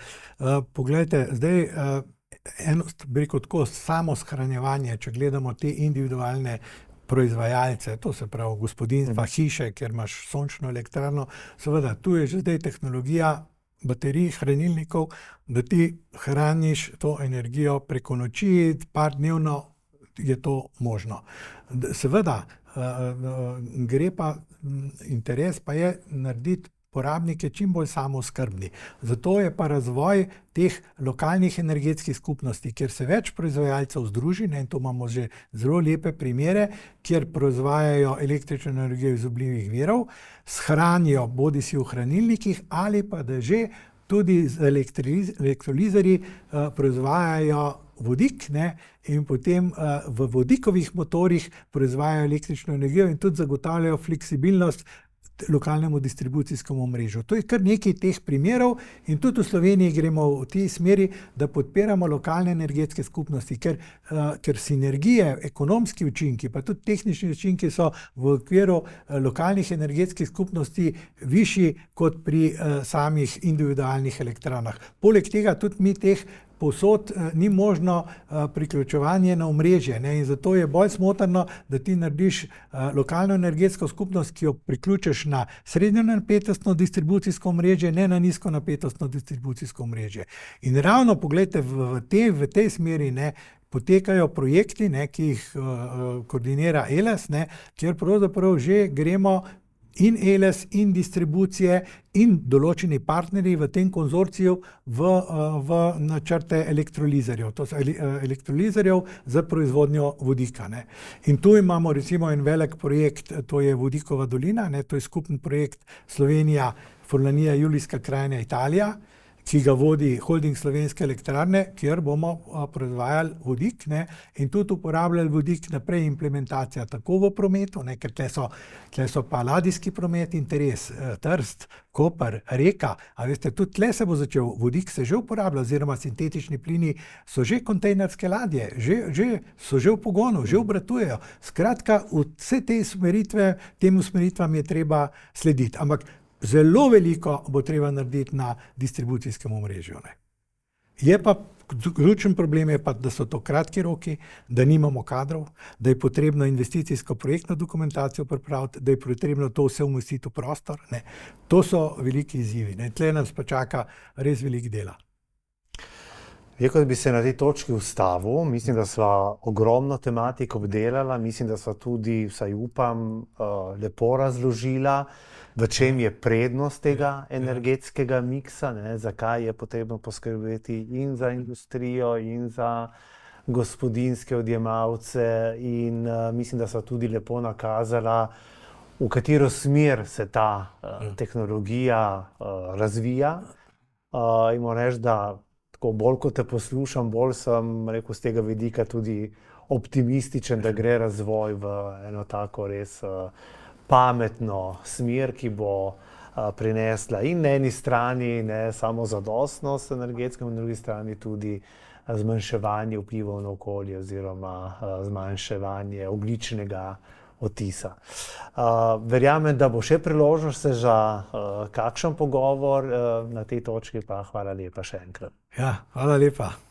poglejte, zdaj bi rekel tako, samo shranjevanje, če gledamo te individualne proizvajalce, to se pravi gospodinjstva, hiše, kjer imaš sončno elektrarno, seveda, tu je že zdaj tehnologija baterij, hranilnikov, da ti hraniš to energijo preko noči, par dnevno je to možno. Seveda, gre pa, interes pa je narediti porabnike čim bolj samooskrbni. Zato je pa razvoj teh lokalnih energetskih skupnosti, kjer se več proizvajalcev združi, ne, in to imamo že zelo lepe primere, kjer proizvajajo električno energijo iz obnovljivih virov, shranijo bodisi v hranilnikih ali pa da že tudi z elektrolizerji proizvajajo vodik, ne, in potem v vodikovih motorjih proizvajajo električno energijo in tudi zagotavljajo fleksibilnost lokalnemu distribucijskemu omrežju. To je kar nekaj teh primerov in tudi v Sloveniji gremo v tej smeri, da podpiramo lokalne energetske skupnosti, ker sinergije, ekonomski učinki, pa tudi tehnični učinki so v okviru lokalnih energetskih skupnosti višji kot pri samih individualnih elektrarnah. Poleg tega tudi mi teh povsod ni možno priključevanje na omrežje, ne, in zato je bolj smotrno, da ti narediš lokalno energetsko skupnost, ki jo priključiš na srednjonapetostno distribucijsko omrežje, ne na nizkonapetostno distribucijsko omrežje. In ravno, poglejte, v tej smeri, ne, potekajo projekti, ne, ki jih koordinira ELES, ne, kjer pravzaprav že gremo in ELES, in distribucije, in določeni partnerji v tem konzorciju v načrte elektrolizerjev. To so elektrolizerjev za proizvodnjo vodika, ne. In tu imamo recimo en velik projekt, to je Vodikova dolina, ne, to je skupen projekt Slovenija, Furlanija, Julijska krajina, Italija, ki ga vodi Holding Slovenske elektrarne, kjer bomo proizvajali vodik, ne, in tudi uporabljali vodik naprej, implementacija tako v prometu, ne, ker tle so pa ladijski promet, interes, Trst, Koper, Reka, a veste, tudi tle se bo začel, vodik se že uporablja, oziroma sintetični plini so že kontejnerske ladje, so že v pogonu, že obratujejo. Skratka, vse tem usmeritvam je treba slediti, ampak zelo veliko bo treba narediti na distribucijskem omrežju, ne. Je pa ključen problem je pa, da so to kratki roki, da nimamo kadrov, da je potrebno investicijsko projektno dokumentacijo pripraviti, da je potrebno to vse umestiti v prostor. Ne. To so veliki izzivi. Ne. Tle nas pa čaka res veliko dela. Rekel bi se na tej točki ustavil. Mislim, da sva ogromno tematiko obdelala, mislim, da sva tudi, vsaj upam, lepo razložila, v čem je prednost tega energetskega miksa, ne, zakaj je potrebno poskrbeti in za industrijo in za gospodinjske odjemalce in mislim, da sva tudi lepo nakazala, v katero smer se ta tehnologija razvija. In moram reči, da bolj ko te poslušam, bolj sem rekel z tega vidika tudi optimističen, da gre razvoj v eno tako res pametno smer, ki bo prinesla in na eni strani ne samo zadostnost energetsko, na drugi strani tudi zmanjševanje vplivov na okolje oziroma zmanjševanje ogljičnega odtisa. Verjamem, da bo še priložnost za kakšen pogovor na tej točki, pa hvala lepa še enkrat. Ja, hvala lepa.